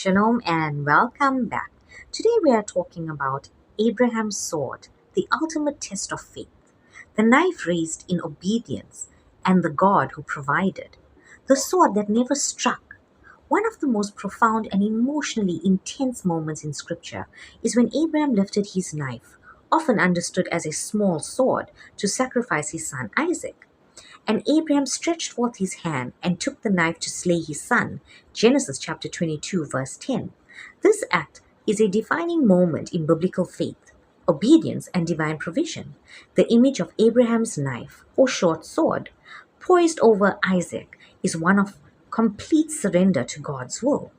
Shalom and welcome back. Today we are talking about Abraham's sword, the ultimate test of faith, the knife raised in obedience, and the God who provided, the sword that never struck. One of the most profound and emotionally intense moments in Scripture is when Abraham lifted his knife, often understood as a small sword, to sacrifice his son Isaac. And Abraham stretched forth his hand and took the knife to slay his son. Genesis chapter 22, verse 10. This act is a defining moment in biblical faith, obedience, and divine provision. The image of Abraham's knife, or short sword, poised over Isaac, is one of complete surrender to God's will.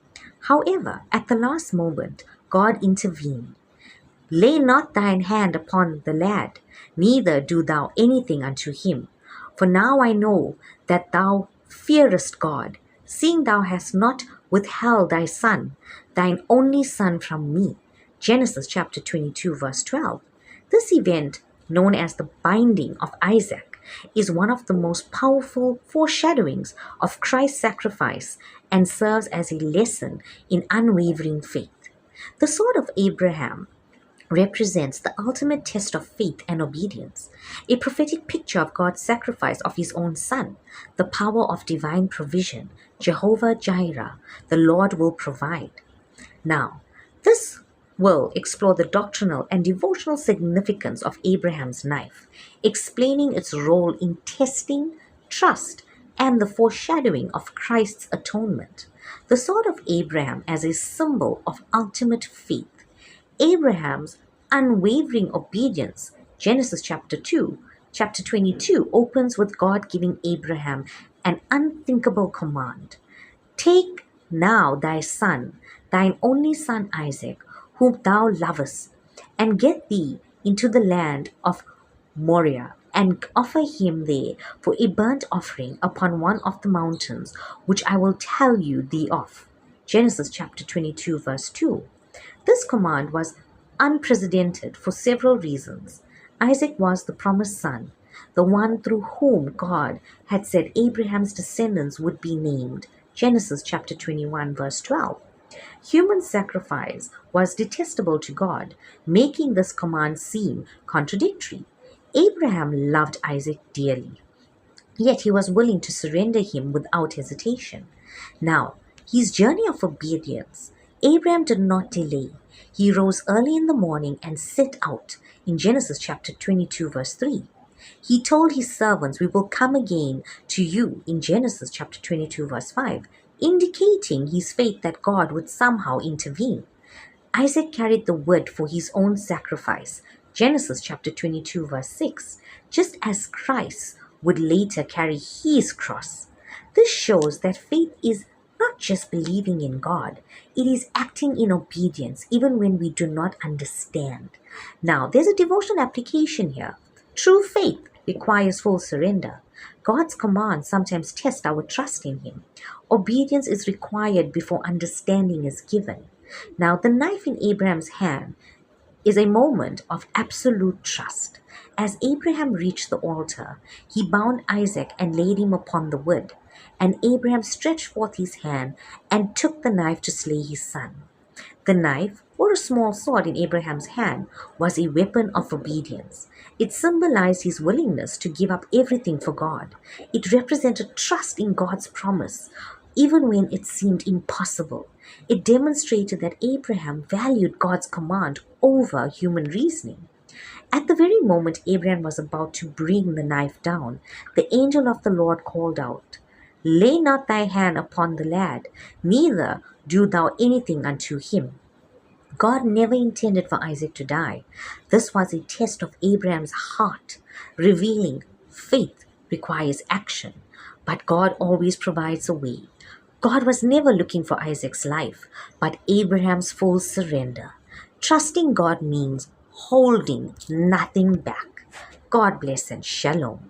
However, at the last moment, God intervened. Lay not thine hand upon the lad, neither do thou anything unto him. For now I know that thou fearest God, seeing thou hast not withheld thy son, thine only son from me. Genesis chapter 22, verse 12. This event, known as the binding of Isaac, is one of the most powerful foreshadowings of Christ's sacrifice and serves as a lesson in unwavering faith. The sword of Abraham represents the ultimate test of faith and obedience, a prophetic picture of God's sacrifice of his own son, the power of divine provision. Jehovah Jireh, the Lord will provide. Now, this will explore the doctrinal and devotional significance of Abraham's knife, explaining its role in testing, trust, and the foreshadowing of Christ's atonement. The sword of Abraham as a symbol of ultimate faith. Abraham's unwavering obedience. Genesis chapter 22 opens with God giving Abraham an unthinkable command. Take now thy son, thine only son Isaac, whom thou lovest, and get thee into the land of Moriah, and offer him there for a burnt offering upon one of the mountains which I will tell you thee of. Genesis chapter 22, verse 2. This command was unprecedented for several reasons. Isaac was the promised son, the one through whom God had said Abraham's descendants would be named. Genesis chapter 21, verse 12. Human sacrifice was detestable to God, making this command seem contradictory. Abraham loved Isaac dearly, yet he was willing to surrender him without hesitation. Now, his journey of obedience, Abraham did not delay. He rose early in the morning and set out in Genesis chapter 22, verse 3. He told his servants, "We will come again to you," in Genesis chapter 22, verse 5, indicating his faith that God would somehow intervene. Isaac carried the wood for his own sacrifice, Genesis chapter 22, verse 6, just as Christ would later carry his cross. This shows that faith is not just believing in God, it is acting in obedience even when we do not understand. Now, there's a devotional application here. True faith requires full surrender. God's commands sometimes test our trust in Him. Obedience is required before understanding is given. Now, the knife in Abraham's hand is a moment of absolute trust. As Abraham reached the altar, he bound Isaac and laid him upon the wood. And Abraham stretched forth his hand and took the knife to slay his son. The knife, or a small sword in Abraham's hand, was a weapon of obedience. It symbolized his willingness to give up everything for God. It represented trust in God's promise, even when it seemed impossible. It demonstrated that Abraham valued God's command over human reasoning. At the very moment Abraham was about to bring the knife down, the angel of the Lord called out, "Lay not thy hand upon the lad, neither do thou anything unto him." God never intended for Isaac to die. This was a test of Abraham's heart, revealing faith requires action, but God always provides a way. God was never looking for Isaac's life, but Abraham's full surrender. Trusting God means holding nothing back. God bless and shalom.